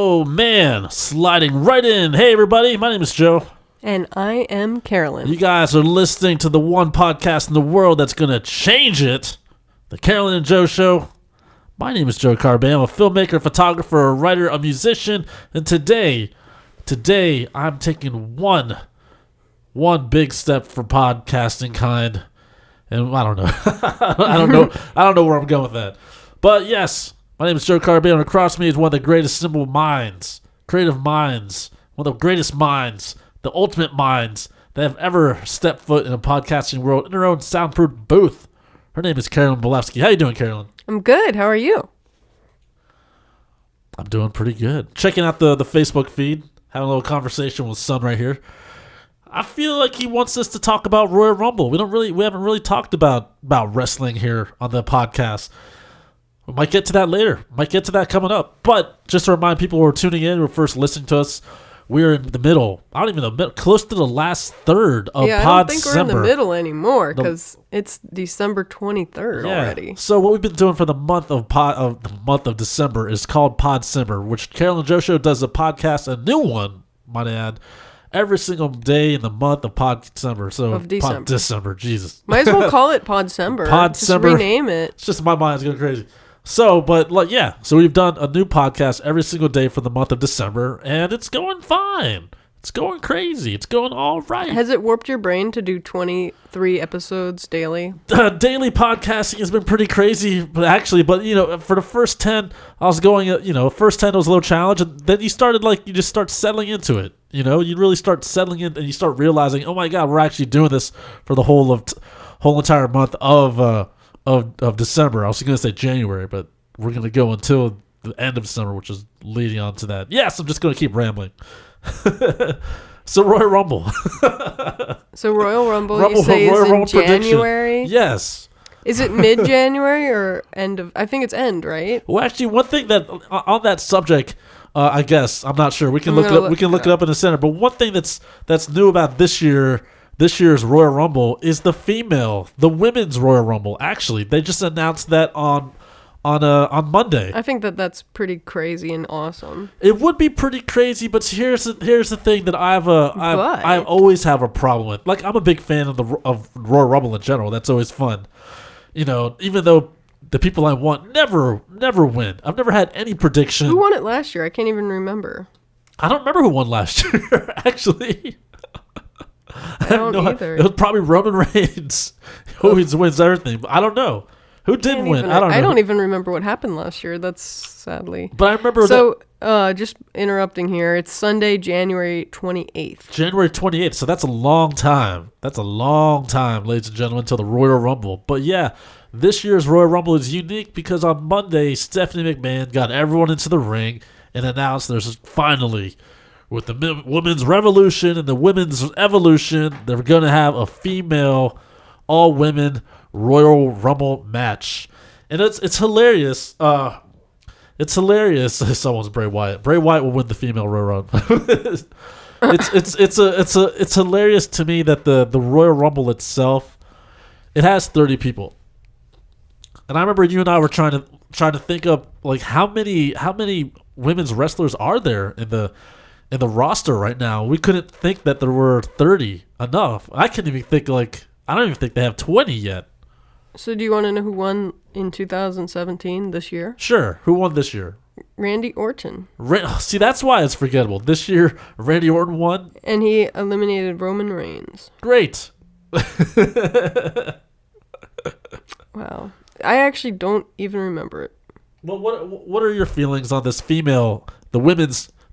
Oh, man. Sliding right in. Hey, everybody. My name is Joe. And I am Carolyn. You guys are listening to the one podcast in the world that's going to change it. The Carolyn and Joe Show. My name is Joe Carabeo. I'm a filmmaker, a photographer, a writer, a musician. And today I'm taking one big step for podcasting kind. And I don't know. I don't know where I'm going with that. But yes, my name is Joe Carabeo, and across me is one of the greatest creative minds, one of the greatest minds, the ultimate minds that have ever stepped foot in a podcasting world in her own soundproof booth. Her name is Carolyn Belefski. How you doing, Carolyn? I'm good. How are you? I'm doing pretty good. Checking out the Facebook feed, having a little conversation with Son right here. I feel like he wants us to talk about Royal Rumble. We haven't really talked about wrestling here on the podcast. We might get to that later. Might get to that coming up. But just to remind people who are tuning in, who are first listening to us, we're in the middle. I don't even know, close to the last third of Podcember. I don't think we're in the middle anymore because it's December 23rd already. So what we've been doing for the month of December is called Podcember, which Carolyn and Joe Show does a podcast, a new one, might I add, every single day in the month of Podcember. So of December. December, Jesus. Might as well call it Podcember. Just rename it. It's just my mind's going crazy. So we've done a new podcast every single day for the month of December, and it's going fine. It's going crazy. It's going all right. Has it warped your brain to do 23 episodes daily? Daily podcasting has been pretty crazy, but for the first 10, I was going, first 10 was a little challenge, and then you just start settling into it. You really start settling in, and you start realizing, oh my God, we're actually doing this for the whole entire month of December. I was going to say January, but we're going to go until the end of December, which is leading on to that. Yes, I'm just going to keep rambling. So Royal Rumble. You say is in January? Yes. Is it mid-January or end of? I think it's end, right? Well, actually, one thing that on that subject, I guess I'm not sure. We can look it up. We can look it up in the center. But one thing that's new about this year's Royal Rumble is the women's Royal Rumble. Actually, they just announced that on Monday. I think that's pretty crazy and awesome. It would be pretty crazy, but here's the thing that I always have a problem with. Like, I'm a big fan of Royal Rumble in general. That's always fun. Even though the people I want never win. I've never had any prediction. Who won it last year? I can't even remember. I don't remember who won last year, actually. I don't either. It was probably Roman Reigns. He always wins everything. But I don't know. Who did win? I don't know. I don't even remember what happened last year. That's sadly. But I remember just interrupting here. It's Sunday, January 28th. January 28th. So that's a long time. That's a long time, ladies and gentlemen, until the Royal Rumble. But yeah, this year's Royal Rumble is unique because on Monday, Stephanie McMahon got everyone into the ring and announced there's finally, with the women's revolution and the women's evolution, they're going to have a female, all-women Royal Rumble match. And it's hilarious. It's hilarious. Someone's Bray Wyatt. Bray Wyatt will win the female Royal Rumble. It's hilarious to me that the Royal Rumble itself, it has 30 people. And I remember you and I were trying to think of like how many women's wrestlers are there in the roster right now. We couldn't think that there were 30 enough. I don't even think they have 20 yet. So do you want to know who won in 2017 this year? Sure. Who won this year? Randy Orton. See, that's why it's forgettable. This year, Randy Orton won. And he eliminated Roman Reigns. Great. Wow. I actually don't even remember it. Well, what are your feelings on this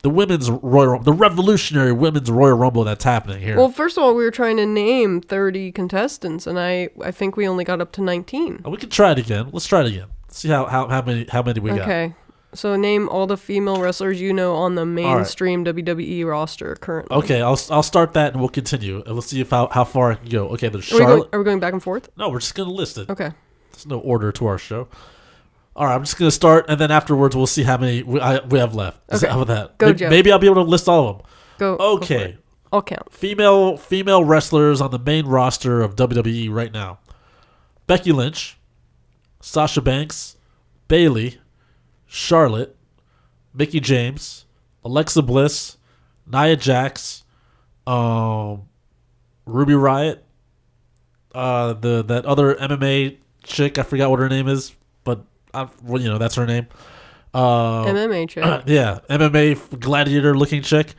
the revolutionary women's Royal Rumble that's happening here? Well, first of all, we were trying to name 30 contestants, and I think we only got up to 19. We can try it again. Let's try it again. See how many we got. Okay. So name all the female wrestlers you know on the mainstream WWE roster currently. Okay, I'll start that and we'll continue. And let's see how far I can go. Okay, there's Charlotte. Are we going back and forth? No, we're just going to list it. Okay. There's no order to our show. All right, I'm just going to start, and then afterwards we'll see how many we have left. Okay. How about that? Go, Joe. Maybe I'll be able to list all of them. Go. Okay. I'll count. Female wrestlers on the main roster of WWE right now. Becky Lynch, Sasha Banks, Bayley, Charlotte, Mickie James, Alexa Bliss, Nia Jax, Ruby Riott, that other MMA chick. I forgot what her name is, but that's her name. MMA chick. Yeah, MMA gladiator looking chick.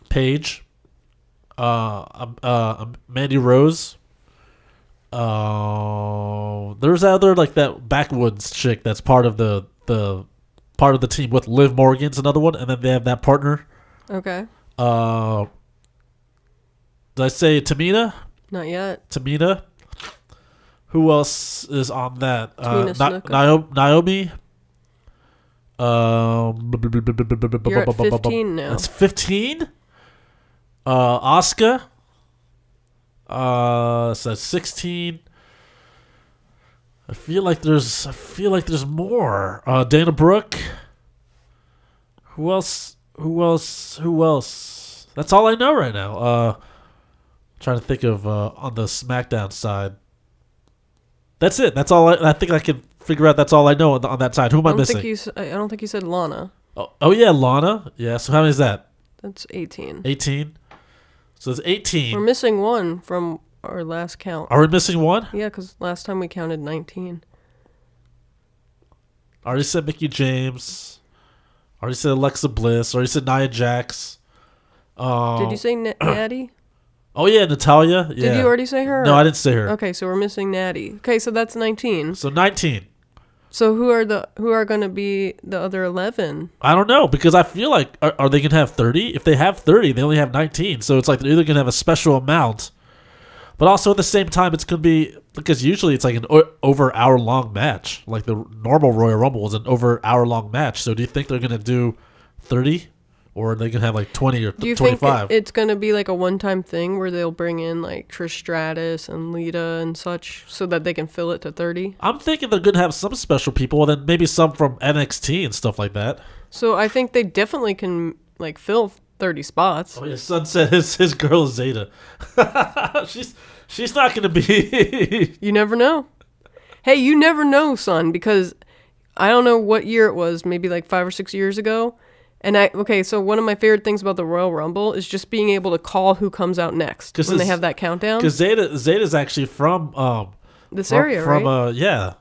Paige. Mandy Rose. There's other like that backwoods chick that's part of the team with Liv Morgan's another one, and then they have that partner. Okay. Did I say Tamina? Not yet. Tamina. Who else is on that? Naomi. You're at 15 now. That's 15. Asuka. So that's 16. I feel like there's more. Dana Brooke. Who else? That's all I know right now. Trying to think of on the SmackDown side. That's it. That's all I think I can figure out. That's all I know on that side. Who am I missing? I don't think you said Lana. Oh yeah, Lana. Yeah. So how many is that? That's 18. 18. So it's 18. We're missing one from our last count. Are we missing one? Yeah, because last time we counted 19. I already said Mickey James. I already said Alexa Bliss. I already said Nia Jax. Did you say Natty? Oh yeah, Natalia. Yeah. Did you already say her? No, I didn't say her. Okay, so we're missing Natty. Okay, so that's 19. So 19. So who are going to be the other 11? I don't know, because I feel like are they going to have 30? If they have 30, they only have 19. So it's like they're either going to have a special amount, but also at the same time it's going to be, because usually it's like an over hour long match. Like the normal Royal Rumble is an over hour long match. So do you think they're going to do 30? Or are they going to have like 20 or 25? Do you think it's going to be like a one-time thing where they'll bring in like Trish Stratus and Lita and such so that they can fill it to 30? I'm thinking they're going to have some special people and then maybe some from NXT and stuff like that. So I think they definitely can like fill 30 spots. Oh yeah, Son said his girl is Zeta. she's not going to be... You never know. Hey, you never know, son, because I don't know what year it was, maybe like 5 or 6 years ago. And so one of my favorite things about the Royal Rumble is just being able to call who comes out next when they have that countdown. Because Zeta's actually from this area, right? Yeah.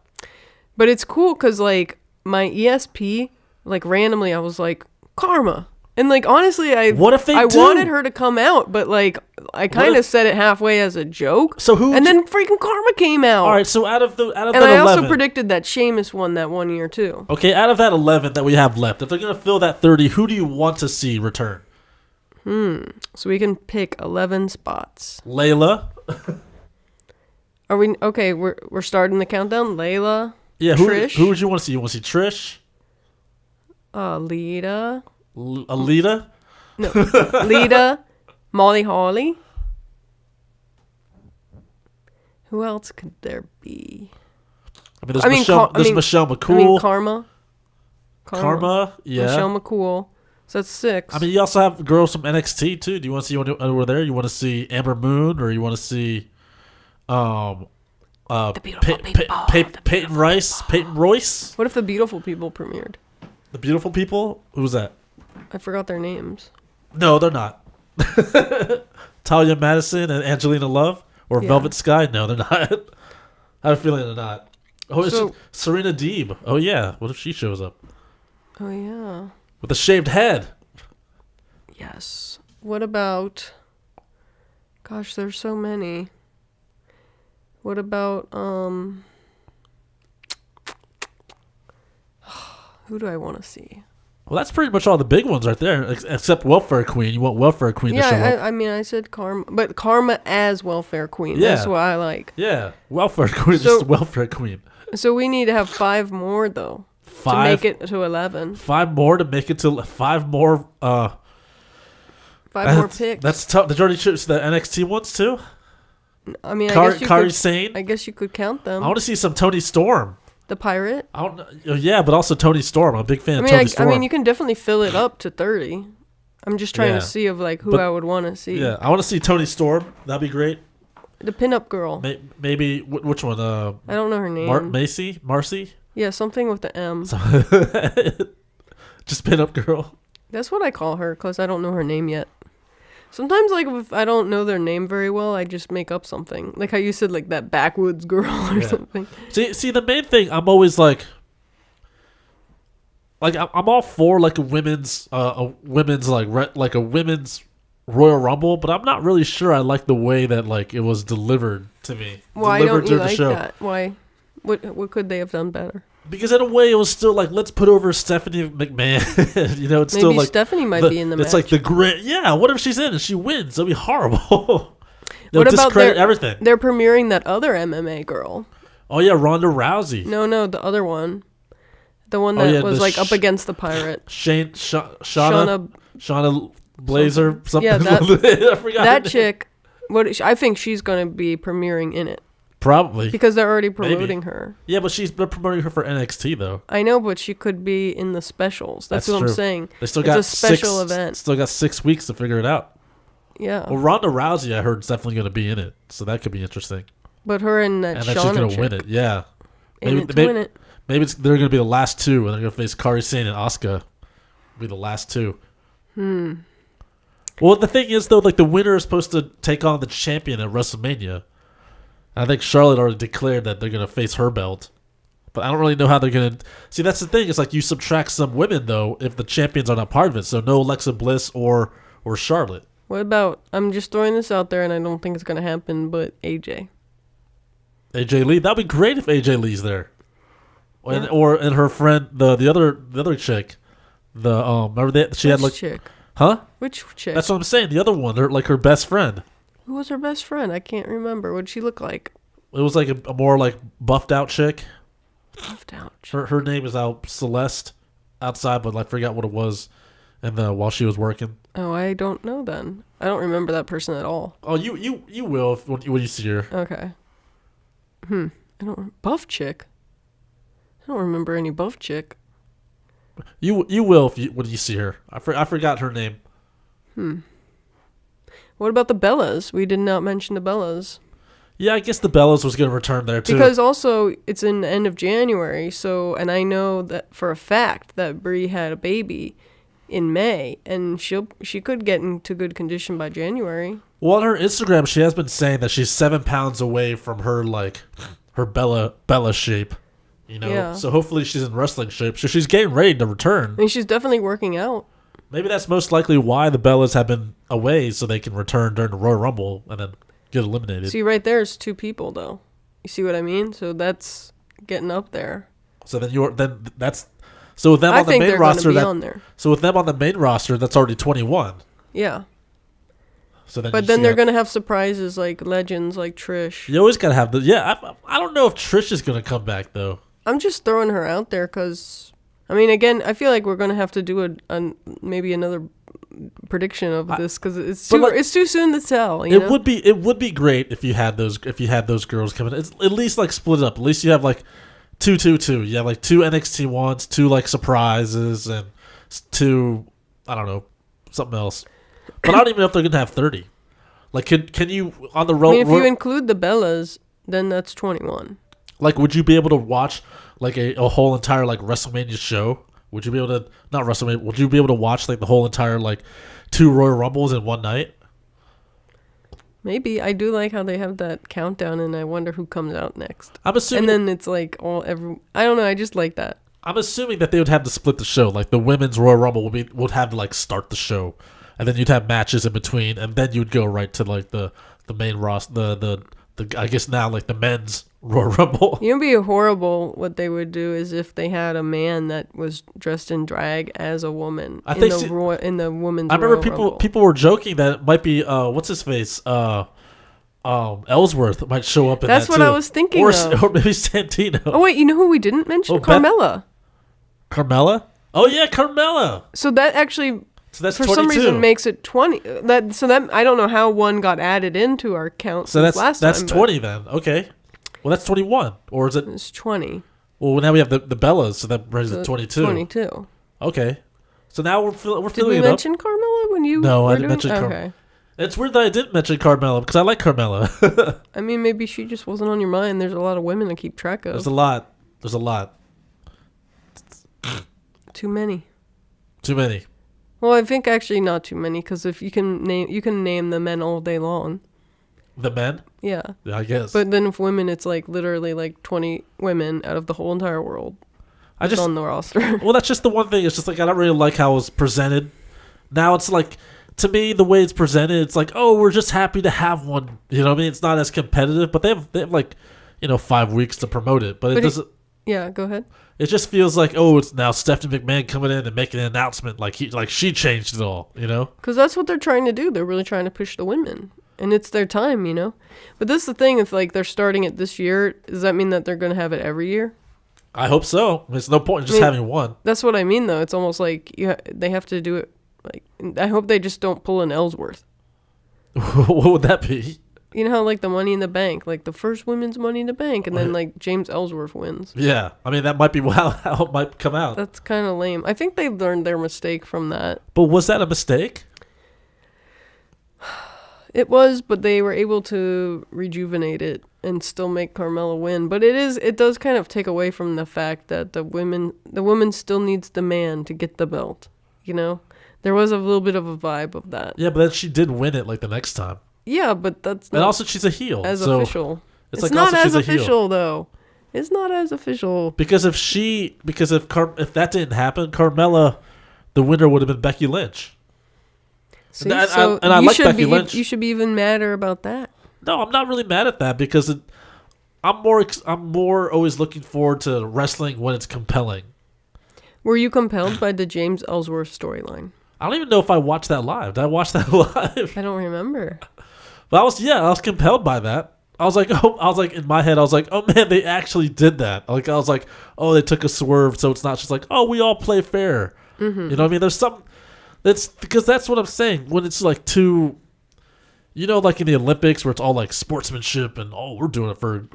But it's cool because like my ESP, like randomly, I was like Karma, and like honestly, I wanted her to come out, but like I kind of said it halfway as a joke. And then freaking Karma came out. All right, so out of and that I 11, also predicted that Sheamus won that 1 year too. Okay, out of that 11 that we have left, if they're gonna fill that 30, who do you want to see return? So we can pick 11 spots. Layla. Are we okay? We're starting the countdown. Layla. Yeah. Trish. Who would you want to see? You want to see Trish? Lita. Alita? No. Lita. Molly Holly. Who else could there be? I mean, there's Michelle McCool. Karma. Yeah. Michelle McCool. So that's 6. I mean, you also have girls from NXT too. Do you want to see over there? You want to see Amber Moon, or you want to see the beautiful people. Peyton Royce? What if the beautiful people premiered? The beautiful people? Who's that? I forgot their names. No, they're not. Talia Madison and Angelina Love or Velvet Sky? No, they're not. I have a feeling they're not. Oh, it's Serena Deeb. Oh yeah. What if she shows up? Oh yeah. With a shaved head. Yes. What about? Gosh, there's so many. What about who do I want to see? Well, that's pretty much all the big ones right there, except Welfare Queen. You want Welfare Queen to show up. Yeah, I mean, I said Karma, but Karma as Welfare Queen. Yeah. That's what I like. Yeah, Welfare Queen is just Welfare Queen. So we need to have 5 more, though, to make it to 11. 5 more to make it to 5 more. 5 more picks. That's tough. Did you already choose the NXT ones, too? I mean, Kairi Sane? I guess you could count them. I want to see some Toni Storm. The pirate? I don't know. Yeah, but also Toni Storm. I'm a big fan of Toni Storm. I mean, you can definitely fill it up to 30. I'm just trying to see of like who I would want to see. Yeah, I want to see Toni Storm. That'd be great. The pinup girl. Maybe which one? I don't know her name. Marcy? Yeah, something with the M. Just pinup girl. That's what I call her because I don't know her name yet. Sometimes, like, if I don't know their name very well, I just make up something. Like how you said, like, that backwoods girl or something. See, the main thing, I'm always like I'm all for, like, a women's Royal Rumble, but I'm not really sure I like the way that, like, it was delivered to me. Why don't you like that? Why? What could they have done better? Because in a way, it was still like, let's put over Stephanie McMahon. You know, it's Maybe still like Stephanie might be in the match. It's like the great. Yeah, what if she's in and she wins? That'd be horrible. What about discredit everything? They're premiering that other MMA girl. Oh yeah, Ronda Rousey. No, the other one. The one that was like up against the pirate. Shauna Blazer. Something. Yeah, I forgot that chick. I think she's going to be premiering in it. Probably. Because they're already promoting her. Yeah, but she's been promoting her for NXT, though. I know, but she could be in the specials. That's what true. I'm saying. They still got a special event. Still got 6 weeks to figure it out. Yeah. Well, Ronda Rousey, I heard, is definitely going to be in it. So that could be interesting. But her and that she's going to win it, yeah. Maybe they're going to be the last two, and they're going to face Kairi Sane and Asuka. Be the last two. Well, the thing is, though, like, the winner is supposed to take on the champion at WrestleMania. I think Charlotte already declared that they're going to face her belt. But I don't really know how they're going to... See, that's the thing. It's like you subtract some women, though, if the champions are not part of it. So no Alexa Bliss or Charlotte. What about... I'm just throwing this out there, and I don't think it's going to happen, but AJ. AJ Lee? That would be great if AJ Lee's there. Yeah. And her friend, the other chick. Remember she had like... chick? Huh? Which chick? That's what I'm saying. The other one, her best friend. Who was her best friend? I can't remember. What did she look like? It was like a more like buffed out chick. Buffed out. Her name is Celeste outside, but I forgot what it was, while she was working. Oh, I don't know then. I don't remember that person at all. Oh, you will when you see her. Okay. Buff chick. I don't remember any buff chick. You will when you see her. I forgot her name. What about the Bellas? We did not mention the Bellas. Yeah, I guess the Bellas was going to return there too. Because also it's in the end of January, and I know that for a fact that Brie had a baby in May, and she could get into good condition by January. Well, on her Instagram, she has been saying that she's 7 pounds away from her Bella shape. You know, yeah. So hopefully she's in wrestling shape. So she's getting ready to return. I mean, she's definitely working out. Maybe that's most likely why the Bellas have been away, so they can return during the Royal Rumble and then get eliminated. See, right there is 2 people, though. You see what I mean? So that's getting up there. So then that's so with them on the main roster. So with them on the main roster, that's already 21. Yeah. So then, but then they're gonna have surprises like legends like Trish. You always gotta have I don't know if Trish is gonna come back though. I'm just throwing her out there because. I mean, again, I feel like we're gonna have to do maybe another prediction of this because it's too soon to tell. You know? It would be great if you had those girls coming. It's at least like split it up. At least you have like 2. You have like 2 NXT ones, 2 like surprises, and 2 I don't know something else. But I don't even know if they're gonna have 30. Like, can you on the road? I mean, if you include the Bellas, then that's 21. Like, would you be able to watch like a whole entire like WrestleMania show? Would you be able to not WrestleMania? Would you be able to watch like the whole entire like 2 Royal Rumbles in one night? Maybe. I do like how they have that countdown, and I wonder who comes out next. I'm assuming, and then it's like I don't know. I just like that. I'm assuming that they would have to split the show. Like the women's Royal Rumble would have to like start the show, and then you'd have matches in between, and then you'd go right to like the main roster, the I guess now like the men's Royal Rumble. You know, it'd be horrible. What they would do is if they had a man that was dressed in drag as a woman in the women's. I remember Royal people were joking that it might be what's his face Ellsworth might show up in That's that what too. I was thinking or maybe Santino. Oh wait, you know who we didn't mention? Carmella. Carmella? Oh yeah, Carmella. So that actually. So that's for 22. some reason makes it 20. That I don't know how one got added into our count. So that's 20 then. Okay. Well, that's 21, or is it? It's 20. Well, now we have the Bellas, so that brings it 22. 22. Okay. So now we're filling it up. Did we mention Carmella when you? No, I didn't mention Carmella. Okay. It's weird that I didn't mention Carmella because I like Carmella. I mean, maybe she just wasn't on your mind. There's a lot of women to keep track of. There's a lot. Too many. Too many. Well, I think actually not too many, because if you can name the men all day long. The men? Yeah. I guess. But then if women, it's like literally like 20 women out of the whole entire world. On the roster. Well, that's just the one thing. It's just like I don't really like how it was presented. Now it's like, to me, the way it's presented, it's like, oh, we're just happy to have one. You know what I mean? It's not as competitive, but they have like, 5 weeks to promote it. But it doesn't. Yeah, go ahead. It just feels like, oh, it's now Stephanie McMahon coming in and making an announcement like she changed it all, Because that's what they're trying to do. They're really trying to push the women. And it's their time, But this is the thing. If like they're starting it this year, does that mean that they're going to have it every year? I hope so. There's no point in just having one. That's what I mean, though. It's almost like they have to do it. Like, I hope they just don't pull an Ellsworth. What would that be? You know how like the Money in the Bank, like the first women's Money in the Bank, and then like James Ellsworth wins. Yeah, I mean that might be how it might come out. That's kind of lame. I think they learned their mistake from that. But was that a mistake? It was, but they were able to rejuvenate it and still make Carmella win. But it does kind of take away from the fact that the woman still needs the man to get the belt. There was a little bit of a vibe of that. Yeah, but then she did win it like the next time. Yeah, but that's not. And also, she's a heel. So official. It's like not as official, though. It's not as official. Because if that didn't happen, Carmella, the winner would have been Becky Lynch. See, I like Becky Lynch. You should be even madder about that. No, I'm not really mad at that because I'm more always looking forward to wrestling when it's compelling. Were you compelled by the James Ellsworth storyline? I don't even know if I watched that live. Did I watch that live? I don't remember. But I was compelled by that. I was like, in my head, I was like, oh man, they actually did that. Like I was like, oh, they took a swerve, so it's not just like, oh, we all play fair. Mm-hmm. You know what I mean? There's some. That's because that's what I'm saying. When it's like too, like in the Olympics where it's all like sportsmanship and we're doing it for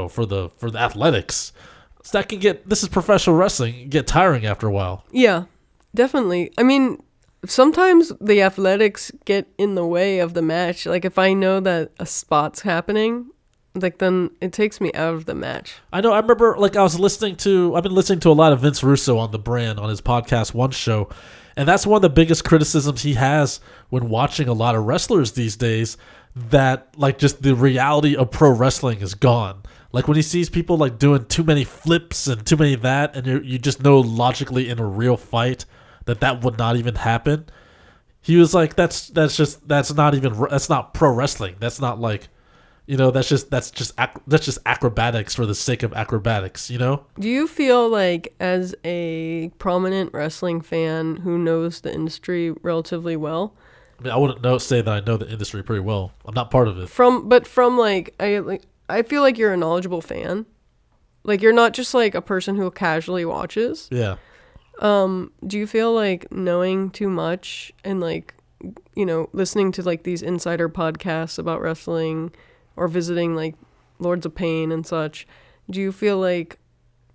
for the athletics. So that can this is professional wrestling. It can get tiring after a while. Yeah, definitely. I mean, sometimes the athletics get in the way of the match. Like if I know that a spot's happening, like then it takes me out of the match. I know. I remember like I've been listening to a lot of Vince Russo on The Brand on his podcast One Show. And that's one of the biggest criticisms he has when watching a lot of wrestlers these days, that like just the reality of pro wrestling is gone. Like when he sees people like doing too many flips and too many of that, and you just know logically in a real fight that would not even happen. He was like, that's not pro wrestling. That's not like, that's just acrobatics for the sake of acrobatics, Do you feel like as a prominent wrestling fan who knows the industry relatively well? I mean, I wouldn't say that I know the industry pretty well. I'm not part of it. I feel like you're a knowledgeable fan. Like you're not just like a person who casually watches. Yeah. Do you feel like knowing too much and like, listening to like these insider podcasts about wrestling or visiting like Lords of Pain and such, do you feel like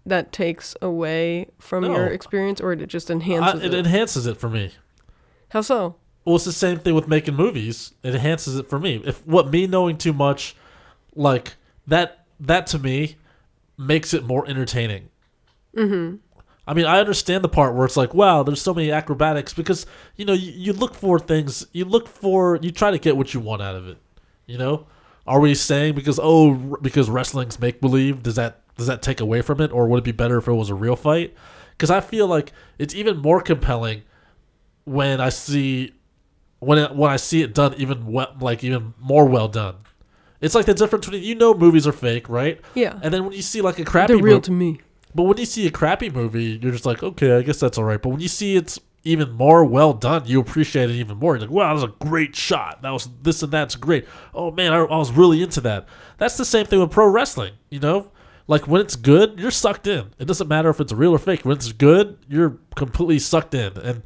that takes away from your experience, or it just enhances it? It enhances it for me. How so? Well, it's the same thing with making movies. It enhances it for me. Me knowing too much, like that to me makes it more entertaining. Mm-hmm. I mean, I understand the part where it's like, wow, there's so many acrobatics because, you look for things, you try to get what you want out of it, Are we saying because wrestling's make-believe, does that take away from it, or would it be better if it was a real fight? Because I feel like it's even more compelling when I see it done even more well done. It's like the difference between movies are fake, right? Yeah. And then when you see like a crappy they're real to me. But when you see a crappy movie, you're just like, okay, I guess that's all right. But when you see it's even more well done, you appreciate it even more. You're like, wow, that was a great shot. That was this and that's great. Oh man, I was really into that. That's the same thing with pro wrestling, Like when it's good, you're sucked in. It doesn't matter if it's real or fake. When it's good, you're completely sucked in. And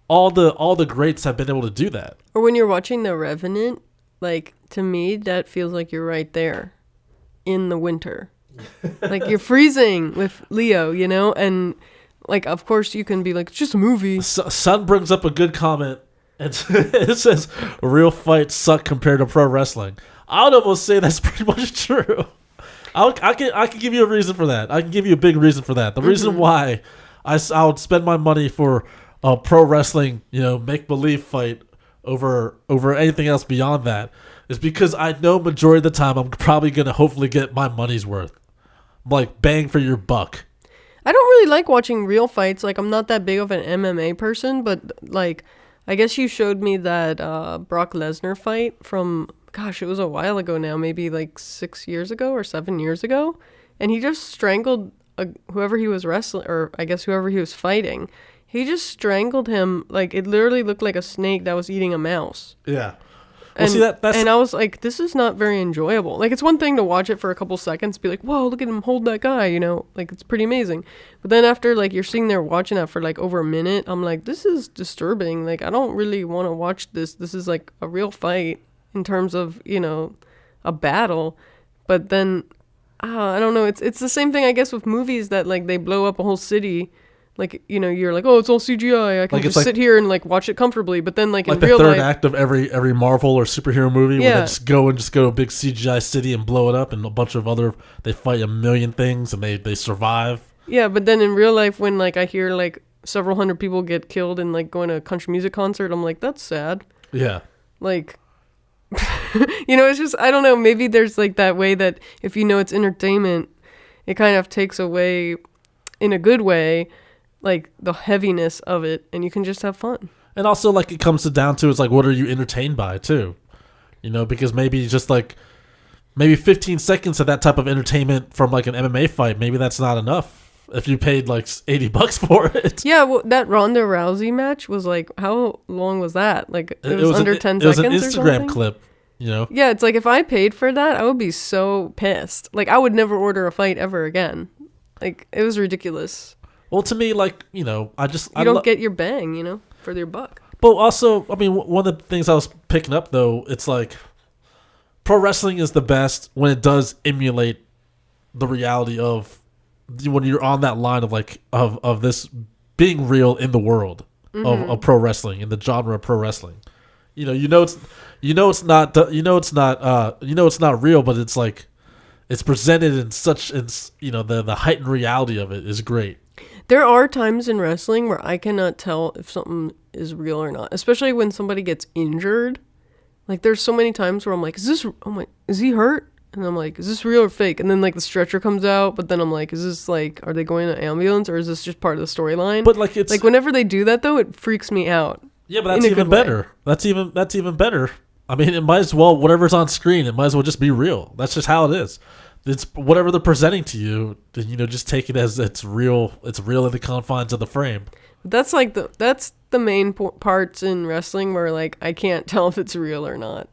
all the greats have been able to do that. Or when you're watching The Revenant, like to me, that feels like you're right there in the winter. Like you're freezing with Leo, and like of course you can be like, it's just a movie. Sun brings up a good comment, and it says real fights suck compared to pro wrestling. I would almost say that's pretty much true. I can give you a reason for that. I can give you a big reason for that. The reason why I would spend my money for a pro wrestling, make believe fight over anything else beyond that is because I know majority of the time I'm probably gonna hopefully get my money's worth, like bang for your buck. I don't really like watching real fights. Like, I'm not that big of an MMA person, but like, I guess you showed me that Brock Lesnar fight from, gosh, it was a while ago now, maybe like 6 years ago or 7 years ago, and he just strangled whoever he was wrestling, or I guess whoever he was fighting. He just strangled him. Like, it literally looked like a snake that was eating a mouse. Yeah. Well, and I was like, this is not very enjoyable. Like, it's one thing to watch it for a couple seconds, be like, whoa, look at him hold that guy, like, it's pretty amazing. But then after, like, you're sitting there watching that for, like, over a minute, I'm like, this is disturbing. Like, I don't really want to watch this. This is, like, a real fight in terms of, a battle. But then, I don't know. It's the same thing, I guess, with movies that, like, they blow up a whole city. Like, you're like, oh, it's all CGI. I can just sit here and, like, watch it comfortably. But then, like in real life... Like the third act of every Marvel or superhero movie where they just go to a big CGI city and blow it up, and a bunch of they fight a million things and they survive. Yeah, but then in real life, when, like, I hear, like, several hundred people get killed and, like, going to a country music concert, I'm like, that's sad. Yeah. Like... it's just, I don't know, maybe there's, like, that way that if it's entertainment, it kind of takes away, in a good way, like, the heaviness of it, and you can just have fun. And also, like, it comes down to, it's like, what are you entertained by, too? Because maybe just, like, maybe 15 seconds of that type of entertainment from, like, an MMA fight, maybe that's not enough if you paid, like, $80 for it. Yeah, well, that Ronda Rousey match was, like, how long was that? Like, it was under 10 seconds or something? It was an Instagram clip, Yeah, it's like, if I paid for that, I would be so pissed. Like, I would never order a fight ever again. Like, it was ridiculous. Well, to me, like, you don't get your bang, for your buck. But also, I mean, one of the things I was picking up, though, it's like pro wrestling is the best when it does emulate the reality of when you're on that line of, like, of this being real in the world of pro wrestling, in the genre of pro wrestling. It's not real, but it's like it's presented in such, the heightened reality of it is great. There are times in wrestling where I cannot tell if something is real or not, especially when somebody gets injured. Like, there's so many times where I'm like, is he hurt? And I'm like, is this real or fake? And then, like, the stretcher comes out, but then I'm like, is this, like, are they going to ambulance, or is this just part of the storyline? But, like, it's... Like, whenever they do that, though, it freaks me out. Yeah, but that's even better. That's even better. I mean, it might as well, whatever's on screen, it might as well just be real. That's just how it is. It's whatever they're presenting to you, just take it as it's real. It's real in the confines of the frame. That's like that's the main parts in wrestling where, like, I can't tell if it's real or not.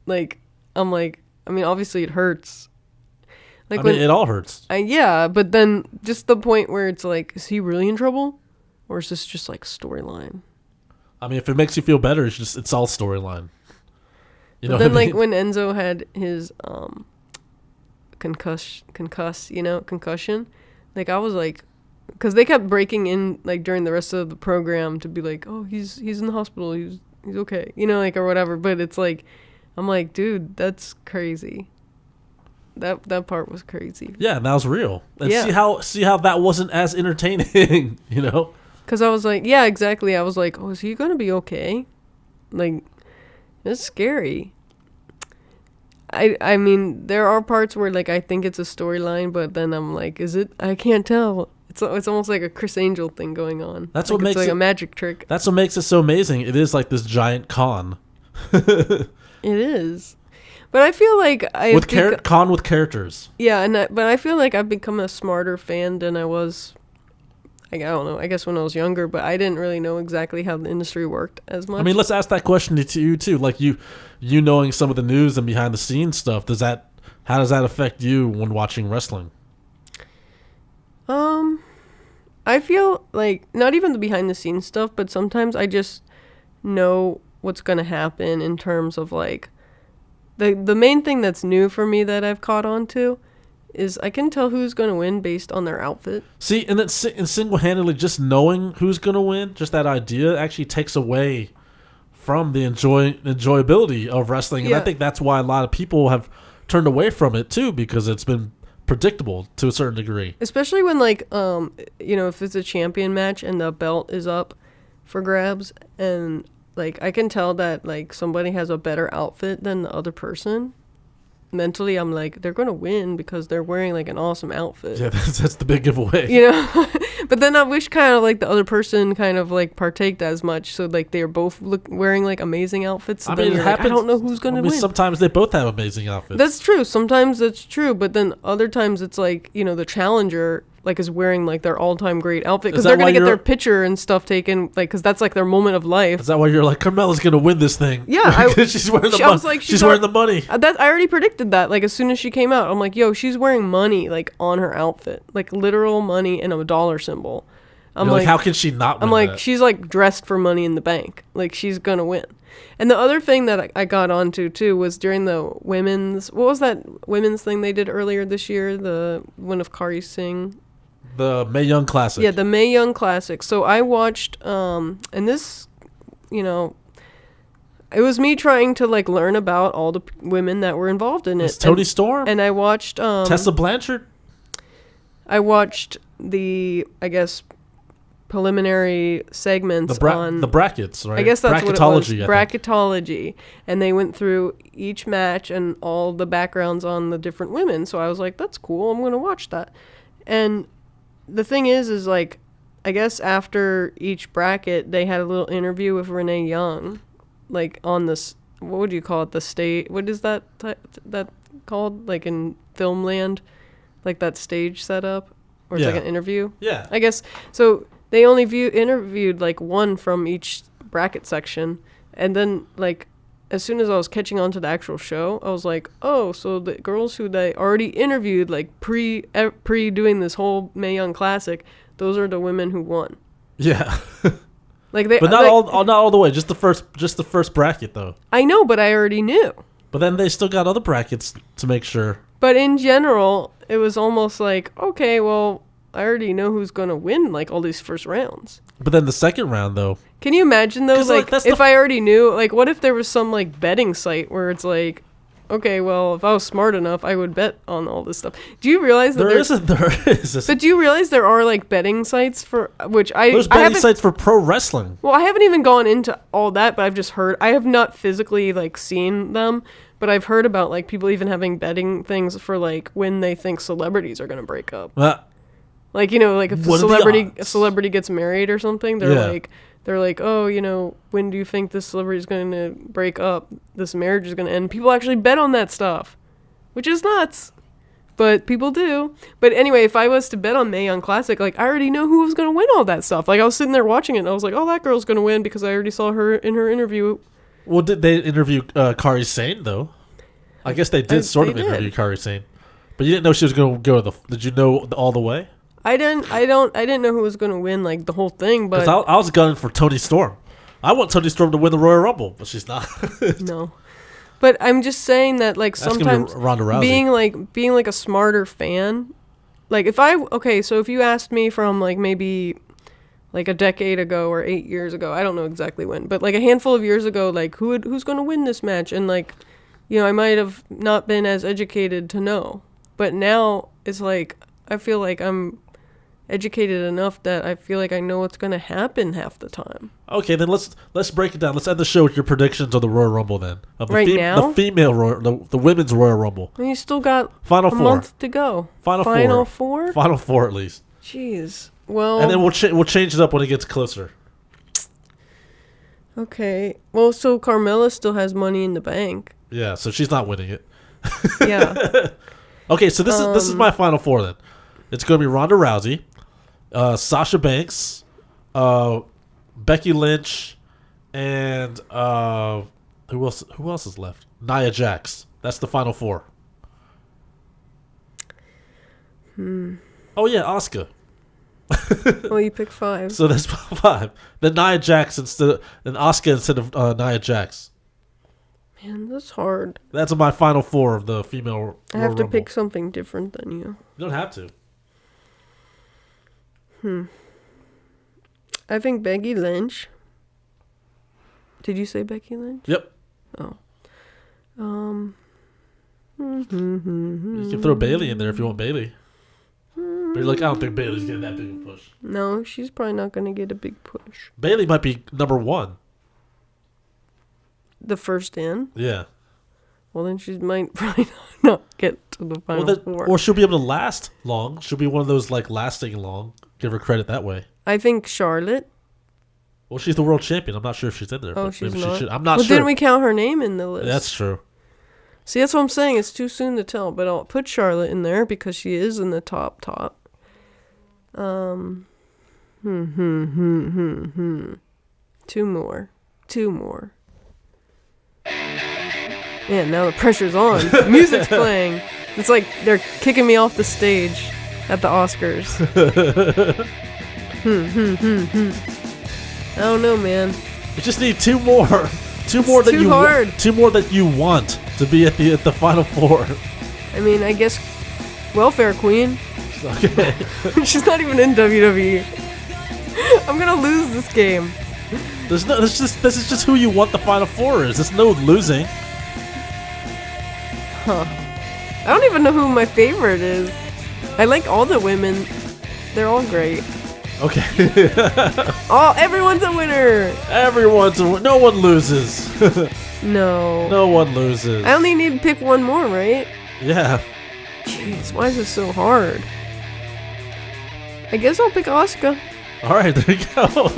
Like, I'm like, I mean, obviously it hurts. Like, it all hurts. Yeah, but then just the point where it's like, is he really in trouble, or is this just like storyline? I mean, if it makes you feel better, it's all storyline. But then, like, when Enzo had his concussion, like, I was like, because they kept breaking in, like, during the rest of the program to be like, oh, he's in the hospital, he's okay, like, or whatever. But it's like, I'm like, dude, that's crazy. That part was crazy. Yeah, and that was real. And see how that wasn't as entertaining, Because I was like, yeah, exactly. I was like, oh, is he gonna be okay? Like, it's scary. I mean, there are parts where, like, I think it's a storyline, but then I'm like, is it? I can't tell. It's almost like a Chris Angel thing going on. That's like, what makes it like a magic trick. That's what makes it so amazing. It is like this giant con. It is, but I feel like con with characters. Yeah, but I feel like I've become a smarter fan than I was. I don't know. I guess when I was younger, but I didn't really know exactly how the industry worked as much. I mean, let's ask that question to you too. Like, you knowing some of the news and behind the scenes stuff. How does that affect you when watching wrestling? I feel like not even the behind the scenes stuff, but sometimes I just know what's gonna happen in terms of, like, the main thing that's new for me that I've caught on to is I can tell who's going to win based on their outfit. See, and then single-handedly just knowing who's going to win, just that idea actually takes away from the enjoyability of wrestling. And I think that's why a lot of people have turned away from it too, because it's been predictable to a certain degree. Especially when, like, if it's a champion match and the belt is up, for grabs, and like I can tell that like somebody has a better outfit than the other person. Mentally, I'm like, they're gonna win because they're wearing like an awesome outfit. Yeah, that's the big giveaway. You know, but then I wish kind of like the other person kind of like partaked as much, so like they're both wearing like amazing outfits. So I mean, it happens. I don't know who's gonna win. Sometimes they both have amazing outfits. That's true. Sometimes that's true, but then other times it's like, you know, the challenger like is wearing like their all-time great outfit because they're gonna get their picture and stuff taken, like because that's like their moment of life. Is that why you're like, Carmela's gonna win this thing? Yeah, she's wearing the money. I was like, she's wearing the money. I already predicted that. Like as soon as she came out, I'm like, yo, she's wearing money like on her outfit, like literal money and a dollar symbol. I'm like, how can she not win? I'm like, she's like dressed for Money in the Bank. Like she's gonna win. And the other thing that I got onto too was during the women's, what was that women's thing they did earlier this year? The one of Kari Singh. The Mae Young Classic. Yeah, the Mae Young Classic. So I watched, and this, you know, it was me trying to like learn about all the women that were involved in it. It's Toni Storm. And I watched Tessa Blanchard. I watched the, I guess, preliminary segments on the brackets, right? I guess that's what it was. Bracketology. And they went through each match and all the backgrounds on the different women. So I was like, that's cool. I'm going to watch that. And the thing is like, I guess after each bracket, they had a little interview with Renee Young, like on this, what would you call it? The stage, what is that called? Like in film land, like that stage setup, or it's like an interview. Yeah. I guess, so they only interviewed like one from each bracket section. And then like, as soon as I was catching on to the actual show, I was like, oh, so the girls who they already interviewed, like pre doing this whole Mae Young Classic, those are the women who won. Yeah. Like they, but not all the way, just the first bracket though. I know, but I already knew. But then they still got other brackets to make sure. But in general, it was almost like, okay, well, I already know who's going to win, like, all these first rounds. But then the second round, though. Can you imagine, though, like if I already knew, like, what if there was some, like, betting site where it's like, okay, well, if I was smart enough, I would bet on all this stuff. Do you realize that there is. But do you realize there are, like, betting sites for, which There's betting sites for pro wrestling. Well, I haven't even gone into all that, but I've just heard. I have not physically, like, seen them, but I've heard about, like, people even having betting things for, like, when they think celebrities are going to break up. Like, you know, like if a celebrity gets married or something, they're like, oh, you know, when do you think this celebrity is going to break up? This marriage is going to end. People actually bet on that stuff, which is nuts, but people do. But anyway, if I was to bet on Mae Young Classic, like I already know who was going to win all that stuff. Like I was sitting there watching it and I was like, oh, that girl's going to win because I already saw her in her interview. Well, did they interview Kari Sane though? I guess they did interview Kari Sane, but you didn't know she was going to go did you know all the way? I didn't know who was going to win like the whole thing, but I was gunning for Toni Storm. I want Toni Storm to win the Royal Rumble, but she's not. No. But I'm just saying that like sometimes being like a smarter fan, like if you asked me from like maybe like a decade ago or 8 years ago, I don't know exactly when, but like a handful of years ago, like who's going to win this match, and like, you know, I might have not been as educated to know, but now it's like I feel like I'm educated enough that I feel like I know what's going to happen half the time. Okay, then let's break it down. Let's end the show with your predictions of the Royal Rumble then. Of now? The female the women's Royal Rumble. And you still got Final four. Month to go. Final four? Final four at least. Jeez. Well. And then we'll change it up when it gets closer. Okay. Well, so Carmella still has Money in the Bank. Yeah, so she's not winning it. Yeah. Okay, so this is my Final Four then. It's going to be Ronda Rousey, Sasha Banks, Becky Lynch, and who else is left? Nia Jax. That's the Final Four. Oh yeah, Asuka. Well, you picked 5. So that's 5. Then Nia Jax and Asuka instead of Nia Jax. Man, that's hard. That's my Final Four of the female. I have to pick something different than you. You don't have to. I think Becky Lynch. Did you say Becky Lynch? Yep. Oh. You can throw Bailey in there if you want Bailey. But you're like, I don't think Bailey's getting that big a push. No, she's probably not going to get a big push. Bailey might be number 1. The first in? Yeah. Well, then she might probably not get to the final 4. Or she'll be able to last long. She'll be one of those, like, lasting long. Give her credit that way. I think Charlotte. Well, she's the world champion. I'm not sure if she's in there. Oh, she's not? I'm not sure. Well, didn't we count her name in the list? That's true. See, that's what I'm saying. It's too soon to tell, but I'll put Charlotte in there because she is in the top. 2 more. Man, now the pressure's on. Music's playing. It's like they're kicking me off the stage at the Oscars. I don't know, man. You just need 2 more. 2 more that you want. 2 more that you want to be at the final 4. I mean, I guess Welfare Queen. Okay. She's not even in WWE. I'm gonna lose this game. This is just who you want the final 4 is. There's no losing. Huh. I don't even know who my favorite is. I like all the women. They're all great. Okay. Everyone's a winner. No one loses. No. No one loses. I only need to pick one more, right? Yeah. Jeez, why is this so hard? I guess I'll pick Asuka. All right, there you go.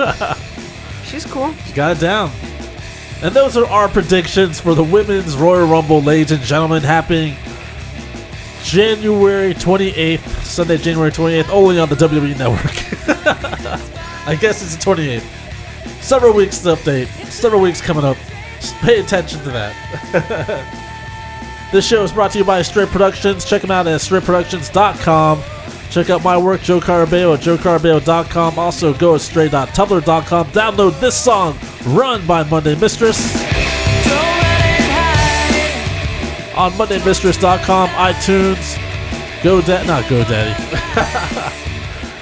She's cool. You got it down. And those are our predictions for the Women's Royal Rumble, ladies and gentlemen, happening January 28th, Sunday, January 28th, only on the WWE Network. I guess it's the 28th. Several weeks to update. Several weeks coming up. Just pay attention to that. This show is brought to you by Astray Productions. Check them out at AstrayProductions.com. Check out my work, Joe Carabeo, at joecarabeo.com. Also, go astray.tumblr.com. Download this song, Run by Monday Mistress. On MondayMistress.com, iTunes, GoDaddy.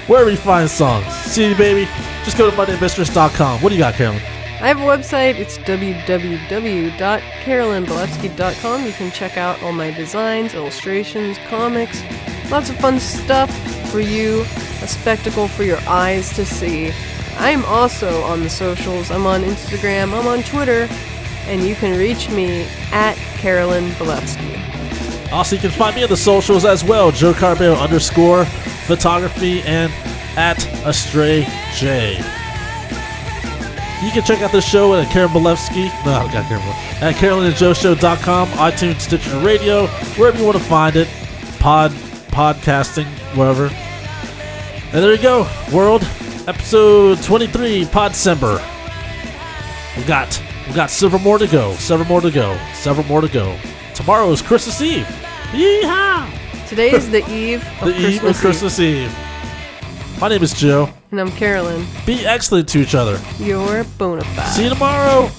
Wherever you find songs. See, baby, just go to MondayMistress.com. What do you got, Carolyn? I have a website. It's www.carolynbelefski.com. You can check out all my designs, illustrations, comics. Lots of fun stuff for you. A spectacle for your eyes to see. I'm also on the socials. I'm on Instagram. I'm on Twitter. And you can reach me at Carolyn Belefski. Also, you can find me on the socials as well. Joe Carabeo _ photography and at Astray J. You can check out the show at Carolyn Belefski. No, I got Carolyn. At CarolynandJoeShow.com, iTunes, Stitcher Radio, wherever you want to find it. Podcasting, wherever. And there you go, world. Episode 23, Podcember. We got several more to go. Tomorrow is Christmas Eve. Yeehaw! Today is the eve of Christmas Eve. My name is Joe. And I'm Carolyn. Be excellent to each other. You're bona fide. See you tomorrow.